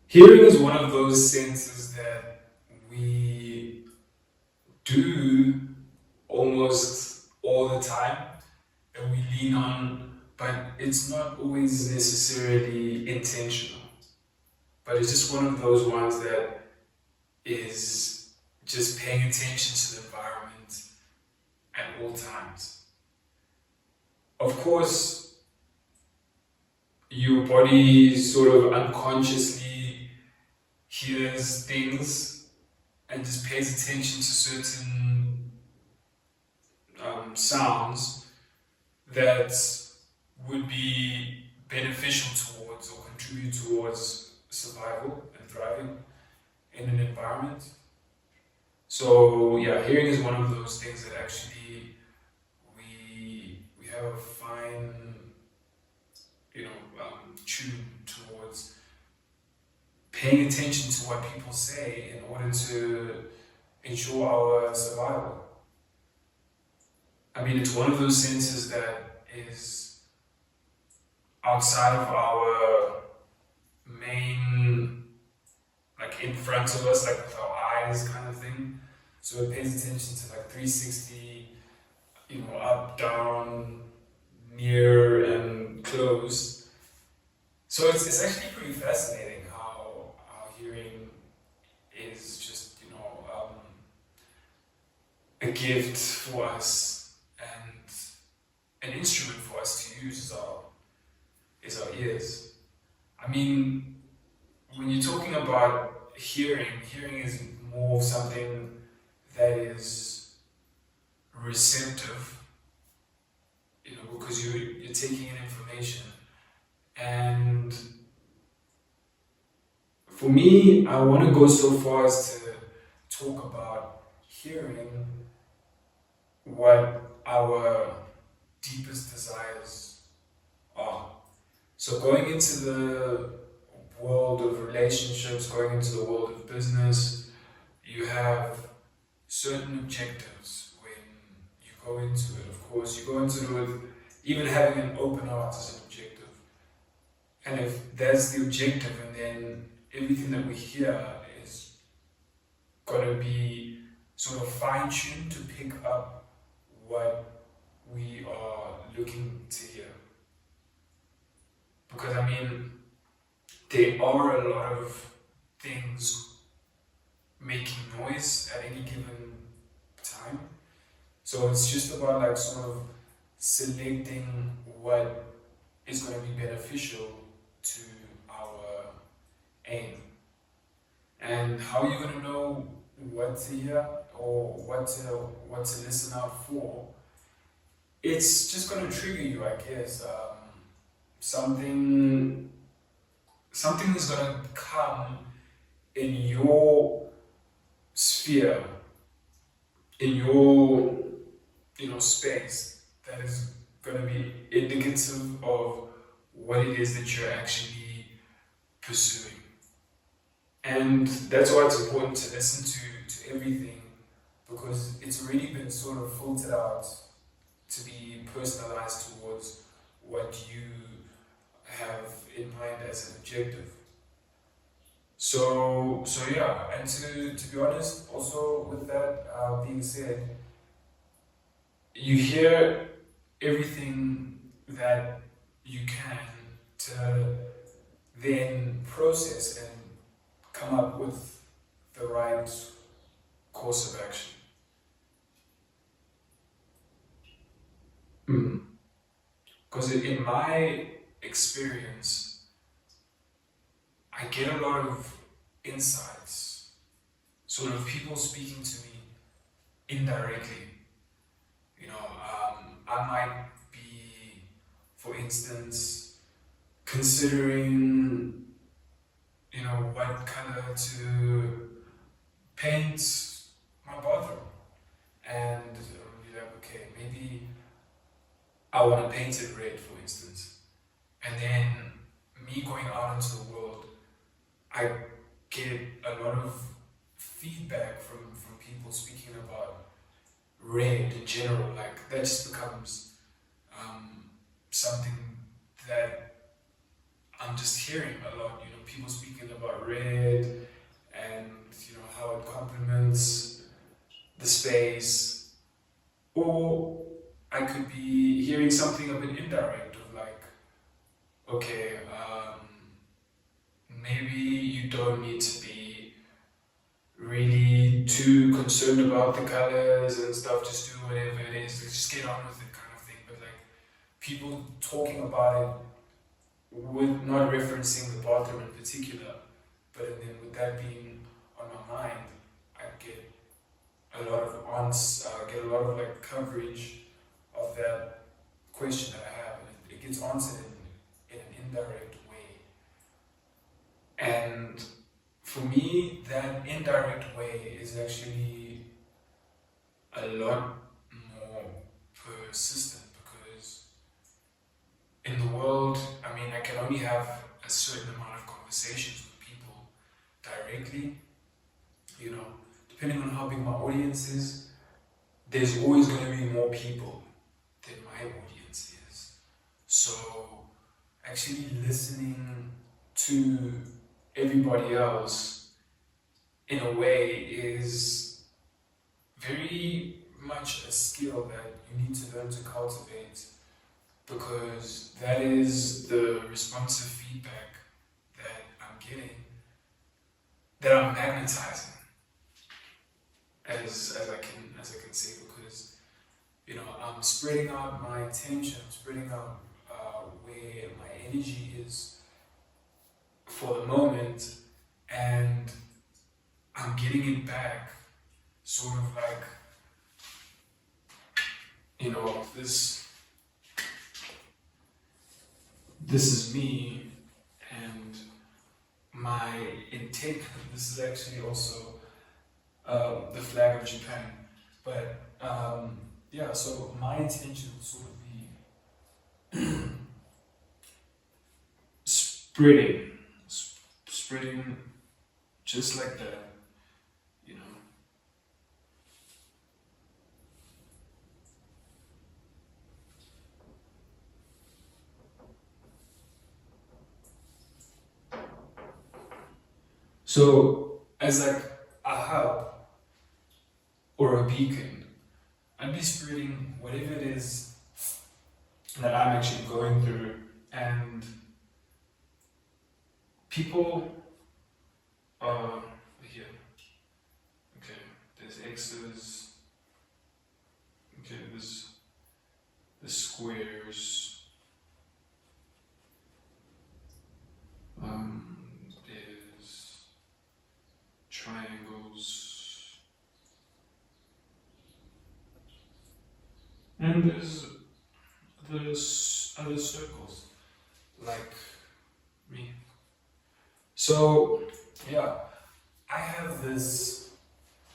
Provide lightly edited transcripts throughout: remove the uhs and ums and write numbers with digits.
Hearing is one of those senses that we do almost all the time, that we lean on, but it's not always necessarily intentional. But it's just one of those ones that is just paying attention to the environment at all times. Of course, your body sort of unconsciously hears things and just pays attention to certain sounds that would be beneficial towards or contribute towards survival and thriving in an environment. So yeah, hearing is one of those things that actually we have a fine, tune towards paying attention to what people say in order to ensure our survival. I mean, it's one of those senses that is outside of our main, like in front of us, like with our eyes kind of thing. So it pays attention to like 360, up, down, near, and close. So it's actually pretty fascinating how hearing is just, a gift for us and an instrument for us to use is our ears. I mean, when you're talking about hearing is more something that is receptive, because you're taking in information. And for me, I want to go so far as to talk about hearing what our deepest desires are. So going into the world of relationships, going into the world of business, you have certain objectives when you go into it. Of course, you go into it with even having an open heart as an objective. And if that's the objective, and then everything that we hear is going to be sort of fine-tuned to pick up what we are looking to hear. Because I mean, there are a lot of things making noise at any given time. So it's just about like sort of selecting what is going to be beneficial to our aim. And how are you going to know what to hear or what to listen out for? It's just going to trigger you, I guess. Something is going to come in your sphere, in your space, that is going to be indicative of what it is that you're actually pursuing. And that's why it's important to listen to everything, because it's already been sort of filtered out to be personalized towards what you have in mind as an objective. So yeah, and to be honest, also with that being said, you hear everything that you can to then process and come up with the right course of action. Because in my experience, I get a lot of insights, sort of people speaking to me indirectly. I might be, for instance, considering, what color to paint my bathroom, and be like, okay, maybe I want to paint it red, for instance, and then me going out into the world, I get a lot of feedback from people speaking about red in general. Like that just becomes something that I'm I'm just hearing a lot, people speaking about red and how it complements the space, or I could be hearing something a bit indirect of like, okay, maybe you don't need to be really too concerned about the colors and stuff, just do whatever it is, just get on with it kind of thing. But like people talking about it with not referencing the bathroom in particular, but then with that being on my mind, I get a lot of like coverage of that question that I have, and it gets answered in an indirect way. And for me, that indirect way is actually a lot more persistent, because in the world, I can only have a certain amount of conversations with people directly. Depending on how big my audience is, there's always going to be more people than my audience is. So actually listening to everybody else in a way is very much a skill that you need to learn to cultivate, because that is the responsive feedback that I'm getting, that I'm magnetizing, as I can say, because I'm spreading out my attention, I'm spreading out where my energy is for the moment, and I'm getting it back, sort of like, this is me, and my intent. This is actually also the flag of Japan, but so my intention will sort of be spreading just like that, So as like a hub or a beacon, I'd be spreading whatever it is that I'm actually going through, and people are here. Okay, there's X's. Okay, there's squares. There's triangles, and there's other circles like me. So yeah, I have this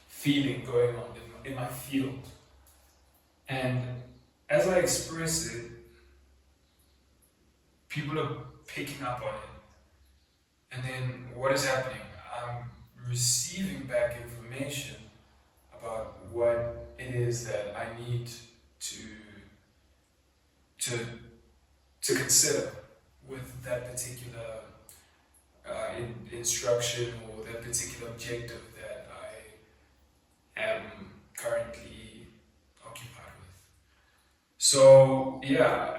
feeling going on in my field, and as I express it, people are picking up on it. And then what is happening? I'm receiving back information about what it is that I need to consider with that particular instruction or that particular objective that I am currently occupied with. So yeah,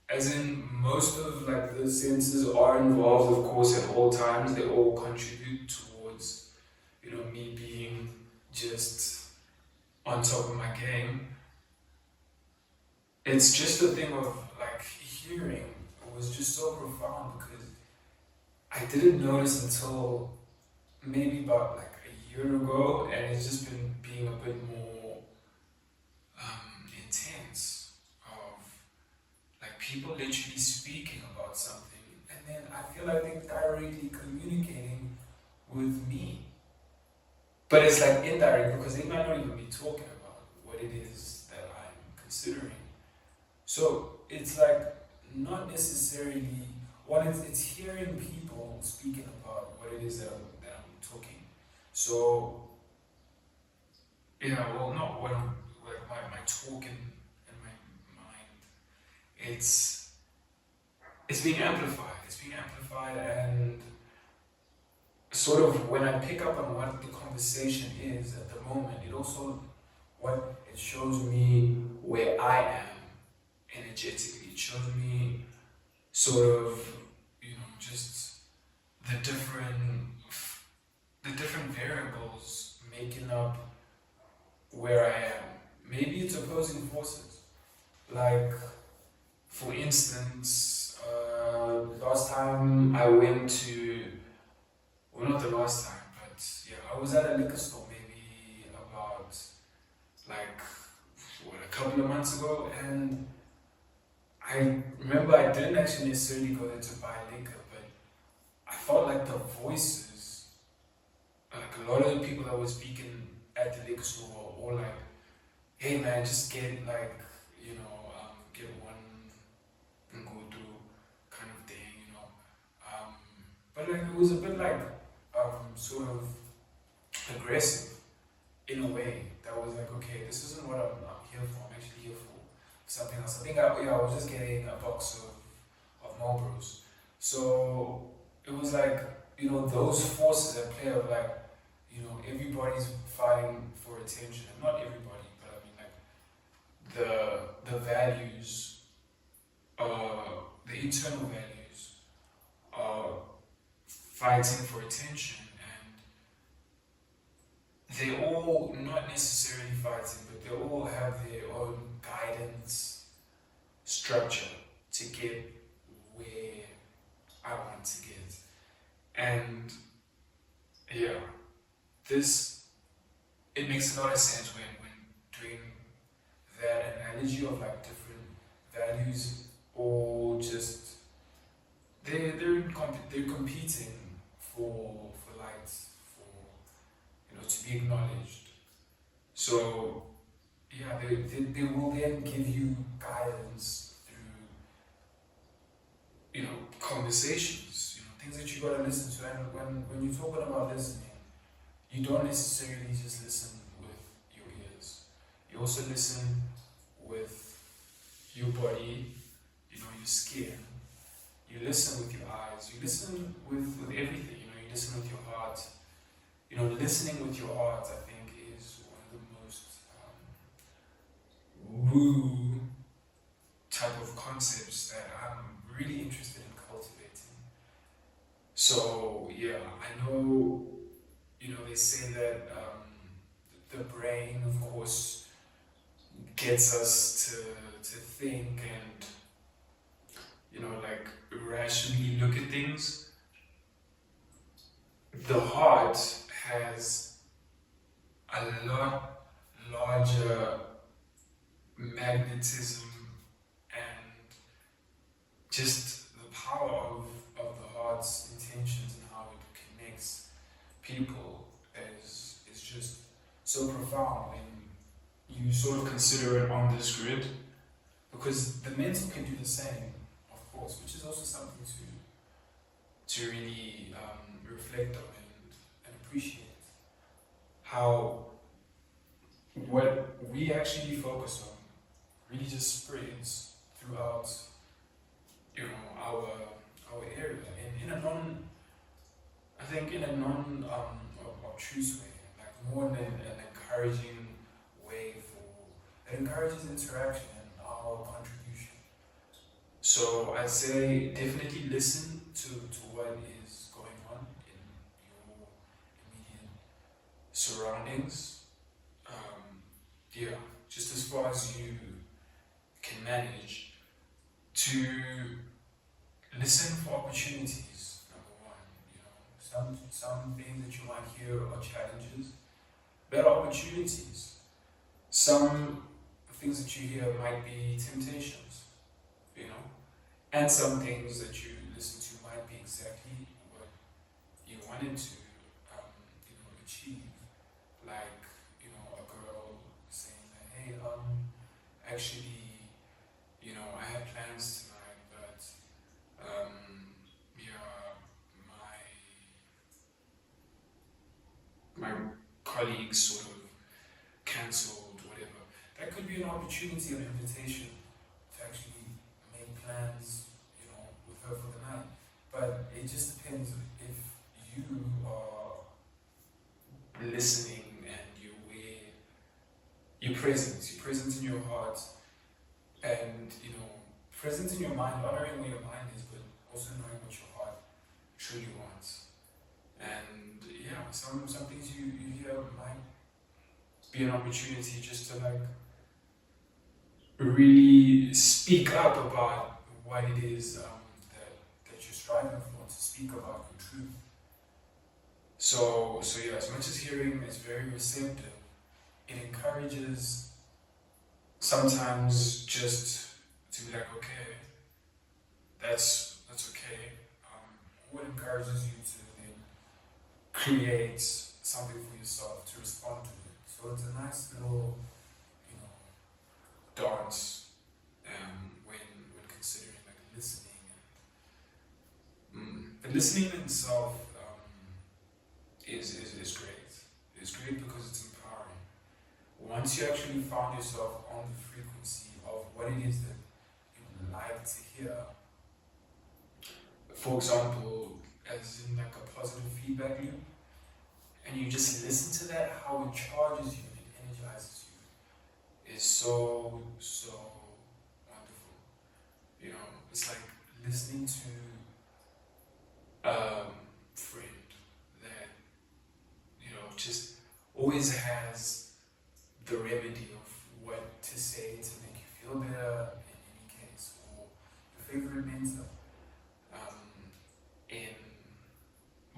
as in most of like the senses are involved, of course, at all times. They all contribute towards me being just on top of my game. It's just a thing of like hearing was just so profound, because I didn't notice until maybe about like a year ago, and it's just been being a bit more intense, of like people literally speaking about something, and then I feel like they're directly communicating with me. But it's like indirect, because they might not even be talking about what it is that I'm considering. So it's like not necessarily, it's hearing people speaking about what it is that I'm talking. So not what I'm, like my talking and my mind, it's being amplified. It's being amplified sort of when I pick up on what the conversation is at the moment, it also what it shows me where I am energetically. It shows me sort of, just the different variables making up where I am. Maybe it's opposing forces. Like, for instance, last time I went to, well, not the last time, but yeah, I was at a liquor store maybe about like a couple of months ago, and I remember I didn't actually necessarily go there to buy liquor, but I felt like the voices, like a lot of the people that were speaking at the liquor store were all like, "Hey man, just get like, get one and go through kind of thing. But like it was a bit like sort of aggressive in a way. That was like, okay, this isn't what I'm here for. I'm actually here for something else. I think I was just getting a box of Marlboros. So it was like, those forces at play of like, everybody's fighting for attention. And not everybody, but I mean like the values, the internal values are fighting for attention, and they all not necessarily fighting, but they all have their own guidance structure to get where I want to get. And yeah, it makes a lot of sense when doing that analogy of like different values, or just they're competing for light, for to be acknowledged. So yeah, they will then give you guidance through conversations, things that you gotta listen to. And when you're talking about listening, you don't necessarily just listen with your ears. You also listen with your body, your skin. You listen with your eyes. You listen with everything. You listen with your heart. Listening with your heart, I think, is one of the most woo type of concepts that I'm really interested in cultivating. So yeah, I know, they say that the brain, of course, gets us to think and like rationally look at things. The heart has a lot larger magnetism and just the power of the heart's intentions and how it connects people is just so profound when you sort of consider it on this grid, because the mental can do the same, of course, which is also something to really reflect on and appreciate how what we actually focus on really just spreads throughout our area in a obtuse way, like more than an encouraging way that encourages interaction and our contribution. So I'd say definitely listen to what is going on in your immediate surroundings. Just as far as you can manage, to listen for opportunities. Number one, some things that you might hear are challenges, but are opportunities. Some things that you hear might be temptations, and some things that you listen to might be exactly what you wanted to, achieve. Like, a girl saying that, hey, actually, I have plans tonight, but, my colleagues sort of cancelled, whatever. That could be an opportunity, an invitation to actually make plans, with her for the night. But it just depends if you are listening and you're aware, you're present in your heart, and present in your mind, honoring where your mind is, but also knowing what your heart truly wants. And yeah, some things you hear might be an opportunity just to really speak up about what it is that you're striving for, to speak about your truth. So yeah, as much as hearing is very receptive, it encourages sometimes just to be like, okay, that's okay. Or it encourages you to then create something for yourself to respond to it. So it's a nice little, dance when considering listening. The listening in itself is great. It's great because it's empowering. Once you actually found yourself on the frequency of what it is that you like to hear, for example, as in a positive feedback loop, and you just listen to that, how it charges you and it energizes you, is so wonderful. It's like listening to a friend that just always has the remedy of what to say to make you feel better in any case, or your favorite mentor in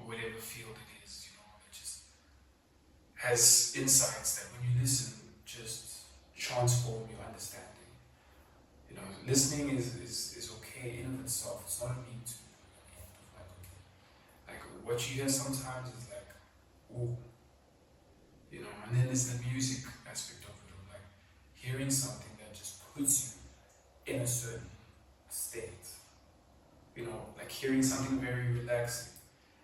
whatever field it is, it just has insights that when you listen just transform your understanding. Listening is okay in of itself. It's not a need to. Like what you hear sometimes is like, ooh, and then there's the music aspect of it, of hearing something that just puts you in a certain state. Like hearing something very relaxing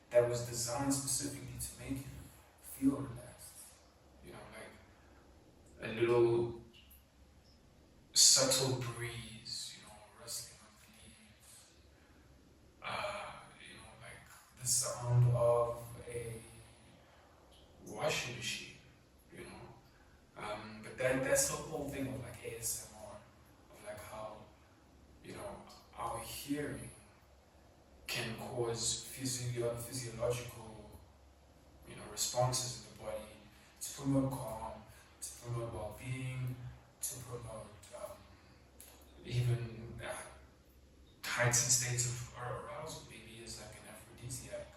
that was designed specifically to make you feel relaxed. Like a little subtle breeze, rustling of the leaves, like the sound of a washing machine, but that's the whole thing of ASMR, of how, our hearing can cause physiological, responses in the body to promote calm, to promote well-being, to promote even heightened states of arousal. Maybe it's like an aphrodisiac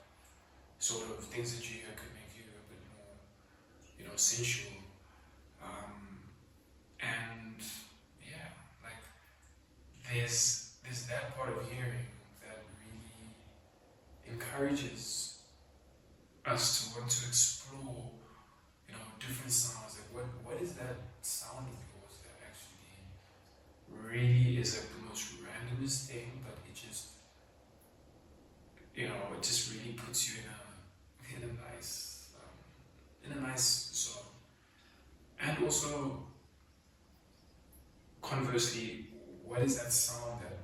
sort of things that you hear could make you a bit more, sensual. And yeah, there's that part of hearing that really encourages us to want to explore, different sounds. What is that sound of yours that actually really is the most randomest thing, but it just, it just really puts you in a nice zone. And also, conversely, what is that sound that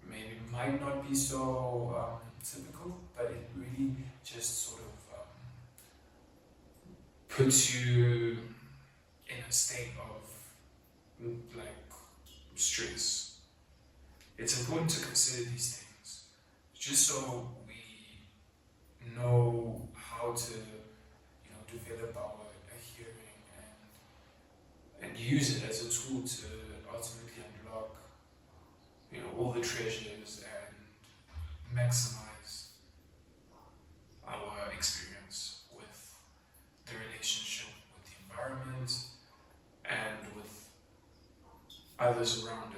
maybe might not be so typical, but it really just sort of puts you in a state of stress. It's important to consider these things just so we know how to develop our hearing and use it as a tool to ultimately unlock all the treasures and maximize our experience with the relationship with the environment and with others around